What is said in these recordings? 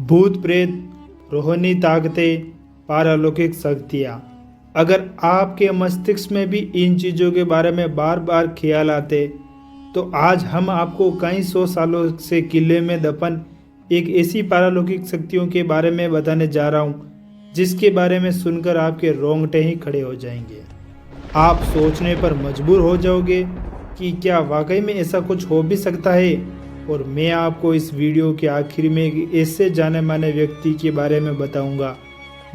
भूत प्रेत, रूहानी ताकतें, पारलौकिक शक्तियाँ। अगर आपके मस्तिष्क में भी इन चीज़ों के बारे में बार बार ख्याल आते तो आज हम आपको कई सौ सालों से किले में दफन एक ऐसी पारलौकिक शक्तियों के बारे में बताने जा रहा हूँ जिसके बारे में सुनकर आपके रोंगटे ही खड़े हो जाएंगे। आप सोचने पर मजबूर हो जाओगे कि क्या वाकई में ऐसा कुछ हो भी सकता है। और मैं आपको इस वीडियो के आखिर में एक ऐसे जाने माने व्यक्ति के बारे में बताऊंगा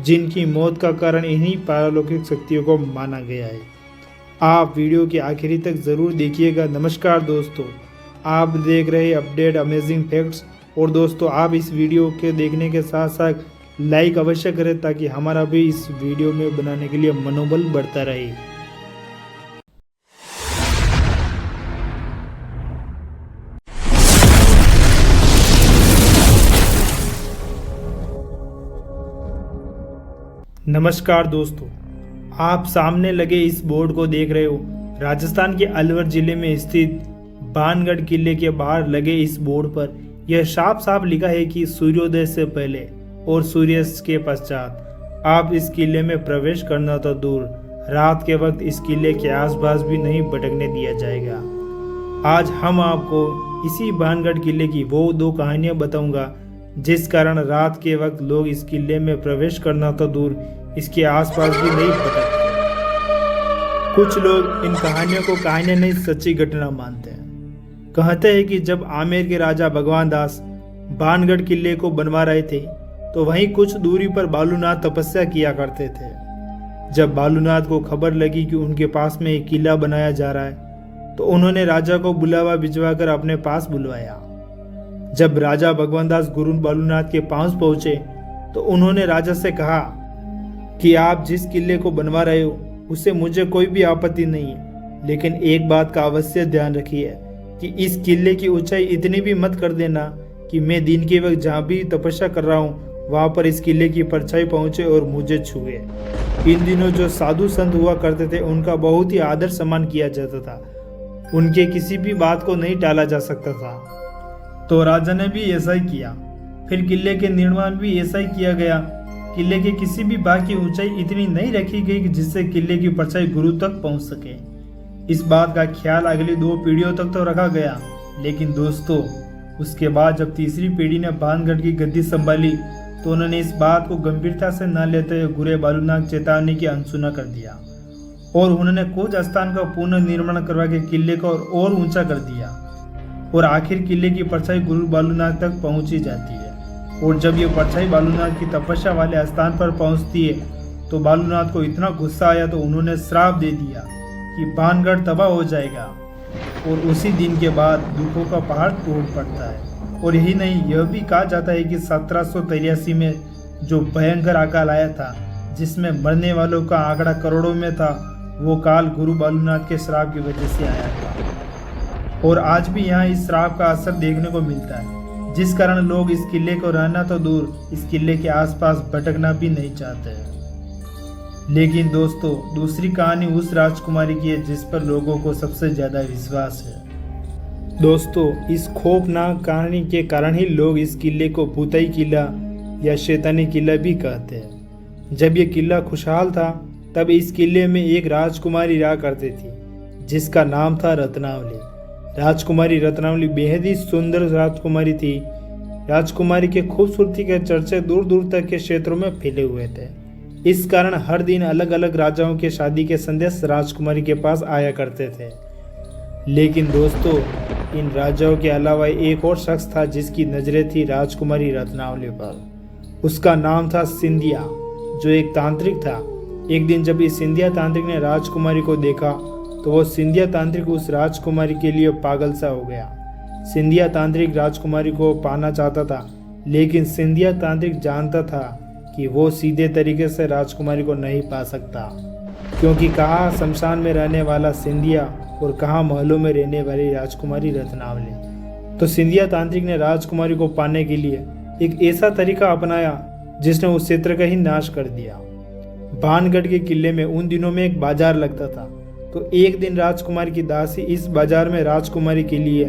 जिनकी मौत का कारण इन्हीं पारलौकिक शक्तियों को माना गया है। आप वीडियो के आखिरी तक ज़रूर देखिएगा। नमस्कार दोस्तों, आप देख रहे हैं अपडेट अमेजिंग फैक्ट्स। और दोस्तों, आप इस वीडियो के देखने के साथ साथ लाइक अवश्य करें ताकि हमारा भी इस वीडियो में बनाने के लिए मनोबल बढ़ता रहे। नमस्कार दोस्तों, आप सामने लगे इस बोर्ड को देख रहे हो। राजस्थान के अलवर जिले में स्थित बानगढ़ किले के बाहर लगे इस बोर्ड पर यह साफ साफ लिखा है कि सूर्योदय से पहले और सूर्यास्त के पश्चात आप इस किले में प्रवेश करना तो दूर, रात के वक्त इस किले के आसपास भी नहीं भटकने दिया जाएगा। आज हम आपको इसी बानगढ़ किले की वो दो कहानियां बताऊंगा जिस कारण रात के वक्त लोग इस किले में प्रवेश करना तो दूर, इसके आसपास भी नहीं भटकते। कुछ लोग इन कहानियों को कहानियां नहीं सच्ची घटना मानते हैं। कहते हैं कि जब आमेर के राजा भगवान दास बानगढ़ किले को बनवा रहे थे तो वहीं कुछ दूरी पर बालूनाथ तपस्या किया करते थे। जब बालूनाथ को खबर लगी कि उनके पास में एक किला बनाया जा रहा है तो उन्होंने राजा को बुलावा भिजवाकर अपने पास बुलवाया। जब राजा भगवान दास गुरु बालूनाथ के पास पहुंचे तो उन्होंने राजा से कहा कि आप जिस किले को बनवा रहे हो उससे मुझे कोई भी आपत्ति नहीं है, लेकिन एक बात का अवश्य ध्यान रखिए कि इस किले की ऊंचाई इतनी भी मत कर देना कि मैं दिन के वक्त जहाँ भी तपस्या कर रहा हूँ वहाँ पर इस किले की परछाई पहुँचे और मुझे छुए। इन दिनों जो साधु संत हुआ करते थे उनका बहुत ही आदर सम्मान किया जाता था, उनके किसी भी बात को नहीं टाला जा सकता था। तो राजा ने भी ऐसा ही किया। फिर किले के निर्माण भी ऐसा ही किया गया। किले के किसी भी भाग की ऊंचाई इतनी नहीं रखी गई कि जिससे किले की परछाई गुरु तक पहुंच सके। इस बात का ख्याल अगली 2 पीढ़ियों तक तो रखा गया, लेकिन दोस्तों उसके बाद जब तीसरी पीढ़ी ने बानगढ़ की गद्दी संभाली तो उन्होंने इस बात को गंभीरता से न लेते हुए गुरु बालूनाथ चेतावनी की अनसुना कर दिया और उन्होंने कुछ स्थान का पुनर्निर्माण करवा के किले को और ऊंचा कर दिया। और आखिर किले की परछाई गुरु बालूनाथ तक पहुंची जाती है। और जब ये परछाई बालूनाथ की तपस्या वाले स्थान पर पहुंचती है तो बालूनाथ को इतना गुस्सा आया तो उन्होंने श्राप दे दिया कि बानगढ़ तबाह हो जाएगा। और उसी दिन के बाद दुखों का पहाड़ टूट पड़ता है। और यही नहीं, यह भी कहा जाता है कि 1783 में जो भयंकर अकाल आया था जिसमें मरने वालों का आंकड़ा करोड़ों में था, वो काल गुरु बालूनाथ के श्राप की वजह से आया था। और आज भी यहाँ इस श्राप का असर देखने को मिलता है, जिस कारण लोग इस किले को रहना तो दूर, इस किले के आसपास भटकना भी नहीं चाहते हैं। लेकिन दोस्तों, दूसरी कहानी उस राजकुमारी की है जिस पर लोगों को सबसे ज्यादा विश्वास है। दोस्तों, इस खौफनाक कहानी के कारण ही लोग इस किले को भूताई किला या शैतानी किला भी कहते हैं। जब ये किला खुशहाल था तब इस किले में एक राजकुमारी रहा करती थी जिसका नाम था रत्नावली। राजकुमारी रत्नावली बेहद ही सुंदर राजकुमारी थी। राजकुमारी के खूबसूरती के चर्चे दूर दूर तक के क्षेत्रों में फैले हुए थे। इस कारण हर दिन अलग अलग राजाओं के शादी के संदेश राजकुमारी के पास आया करते थे। लेकिन दोस्तों, इन राजाओं के अलावा एक और शख्स था जिसकी नजरें थी राजकुमारी रत्नावली पर। उसका नाम था सिंधिया, जो एक तांत्रिक था। एक दिन जब इस सिंधिया तांत्रिक ने राजकुमारी को देखा तो वो सिंधिया तांत्रिक उस राजकुमारी के लिए पागल सा हो गया। सिंधिया तांत्रिक राजकुमारी को पाना चाहता था, लेकिन सिंधिया तांत्रिक जानता था कि वो सीधे तरीके से राजकुमारी को नहीं पा सकता, क्योंकि कहाँ शमशान में रहने वाला सिंधिया और कहाँ महलों में रहने वाली राजकुमारी रत्नावली। तो सिंधिया तांत्रिक ने राजकुमारी को पाने के लिए एक ऐसा तरीका अपनाया जिसने उस क्षेत्र का ही नाश कर दिया। बानगढ़ के किले में उन दिनों में एक बाजार लगता था, तो एक दिन राजकुमारी की दासी इस बाजार में राजकुमारी के लिए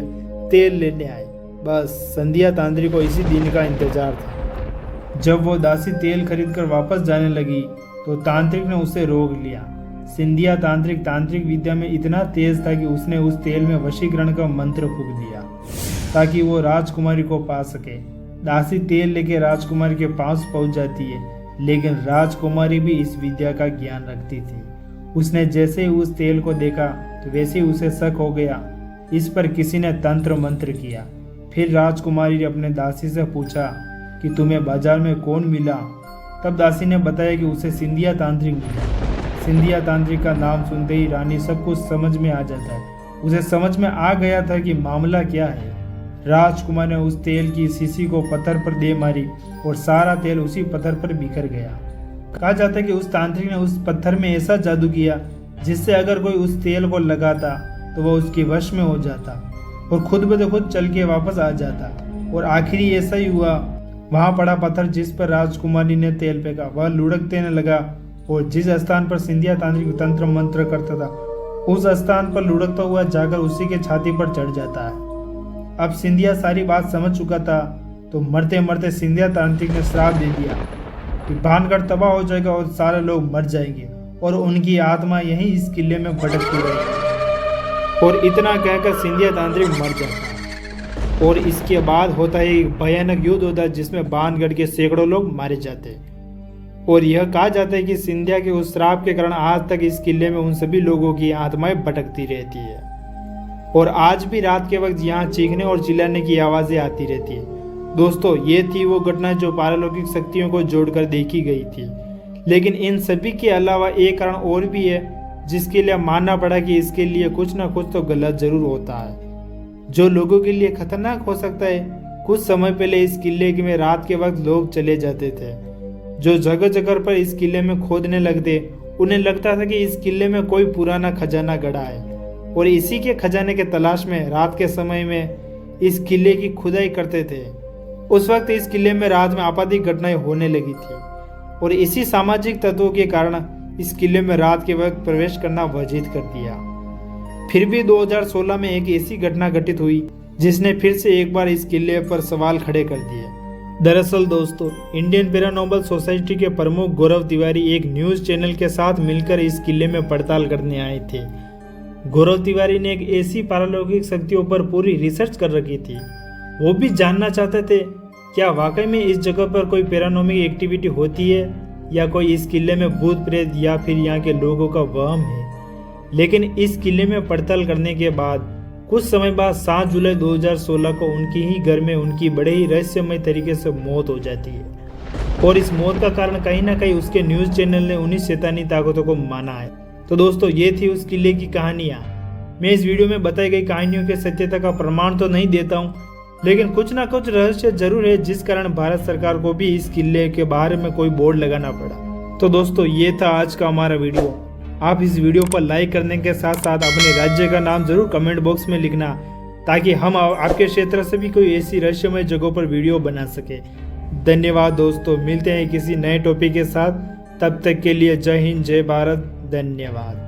तेल लेने आई। बस सिंधिया तांत्रिक को इसी दिन का इंतजार था। जब वो दासी तेल खरीदकर वापस जाने लगी तो तांत्रिक ने उसे रोक लिया। सिंधिया तांत्रिक विद्या में इतना तेज था कि उसने उस तेल में वशीकरण का मंत्र फूंक दिया ताकि वो राजकुमारी को पा सके। दासी तेल लेके राजकुमारी के पास पहुंच जाती है, लेकिन राजकुमारी भी इस विद्या का ज्ञान रखती थी। उसने जैसे ही उस तेल को देखा तो वैसे ही उसे शक हो गया, इस पर किसी ने तंत्र मंत्र किया। फिर राजकुमारी ने अपने दासी से पूछा कि तुम्हें बाजार में कौन मिला। तब दासी ने बताया कि उसे सिंधिया तांत्रिक मिला। सिंधिया तांत्रिक का नाम सुनते ही रानी सब कुछ समझ में आ जाता है। उसे समझ में आ गया था कि मामला क्या है। राजकुमार ने उस तेल की शीशी को पत्थर पर दे मारी और सारा तेल उसी पत्थर पर बिखर गया। कहा जाता है कि उस तांत्रिक ने उस पत्थर में ऐसा जादू किया जिससे अगर कोई उस तेल को लगाता तो वह उसके वश में हो जाता और खुद ब खुद चल के वापस आ जाता। और आखिरी ऐसा ही हुआ। वहां पड़ा पत्थर जिस पर राजकुमारी ने तेल फेंका वह लुढ़कने लगा और जिस स्थान पर सिंधिया तांत्रिक तंत्र मंत्र करता था उस स्थान पर लुढ़कता हुआ जाकर उसी के छाती पर चढ़ जाता है। अब सिंधिया सारी बात समझ चुका था, तो मरते मरते सिंधिया तांत्रिक ने श्राप दे दिया कि भानगढ़ तबाह हो जाएगा और सारे लोग मर जाएंगे और उनकी आत्मा यहीं इस किले में भटकती रहेगी। और इतना कहकर सिंधिया तांत्रिक मर जाता और इसके बाद होता है एक भयानक युद्ध होता है जिसमें भानगढ़ के सैकड़ों लोग मारे जाते हैं। और यह कहा जाता है कि सिंधिया के उस श्राप के कारण आज तक इस किले में उन सभी लोगों की आत्माएं भटकती रहती है और आज भी रात के वक्त यहाँ चीखने और चिल्लाने की आवाजें आती रहती है। दोस्तों, ये थी वो घटना जो पारलौकिक शक्तियों को जोड़कर देखी गई थी। लेकिन इन सभी के अलावा एक कारण और भी है जिसके लिए मानना पड़ा कि इसके लिए कुछ ना कुछ तो गलत जरूर होता है, जो लोगों के लिए खतरनाक हो सकता है। कुछ समय पहले इस किले में रात के वक्त लोग चले जाते थे जो जगह जगह पर इस किले में खोदने लगते। उन्हें लगता था कि इस किले में कोई पुराना खजाना गड़ा है और इसी के खजाने के तलाश में रात के समय में इस किले की खुदाई करते थे। उस वक्त इस किले में रात में आपत्तिक घटनाएं होने लगी थी और इसी सामाजिक तत्वों के कारण इस किले में रात के वक्त प्रवेश करना वर्जित कर दिया। फिर भी 2016 में एक ऐसी घटना घटित हुई जिसने फिर से एक बार इस किले पर सवाल खड़े कर दिए। दरअसल दोस्तों, इंडियन पैरानॉर्मल सोसाइटी के प्रमुख गौरव तिवारी एक न्यूज चैनल के साथ मिलकर इस किले में पड़ताल करने आए थे। गौरव तिवारी ने एक ऐसी पारलौकिक शक्तियों पर पूरी रिसर्च कर रखी थी। वो भी जानना चाहते थे क्या वाकई में इस जगह पर कोई पैरानॉर्मल एक्टिविटी होती है या कोई इस किले में भूत प्रेत या फिर यहाँ के लोगों का वहम है। लेकिन इस किले में पड़ताल करने के बाद कुछ समय बाद 7 जुलाई 2016 को उनकी ही घर में उनकी बड़े ही रहस्यमय तरीके से मौत हो जाती है और इस मौत का कारण कहीं ना कहीं उसके न्यूज चैनल ने उन्हीं शैतानी ताकतों को माना है। तो दोस्तों, ये थी उस किले की कहानियाँ। मैं इस वीडियो में बताई गई कहानियों के सत्यता का प्रमाण तो नहीं देता हूँ, लेकिन कुछ ना कुछ रहस्य जरूर है जिस कारण भारत सरकार को भी इस किले के बारे में कोई बोर्ड लगाना पड़ा। तो दोस्तों, ये था आज का हमारा वीडियो। आप इस वीडियो पर लाइक करने के साथ साथ अपने राज्य का नाम जरूर कमेंट बॉक्स में लिखना ताकि हम आपके क्षेत्र से भी कोई ऐसी रहस्यमय जगहों पर वीडियो बना सके। धन्यवाद दोस्तों, मिलते हैं किसी नए टॉपिक के साथ। तब तक के लिए जय हिंद, जय भारत, धन्यवाद।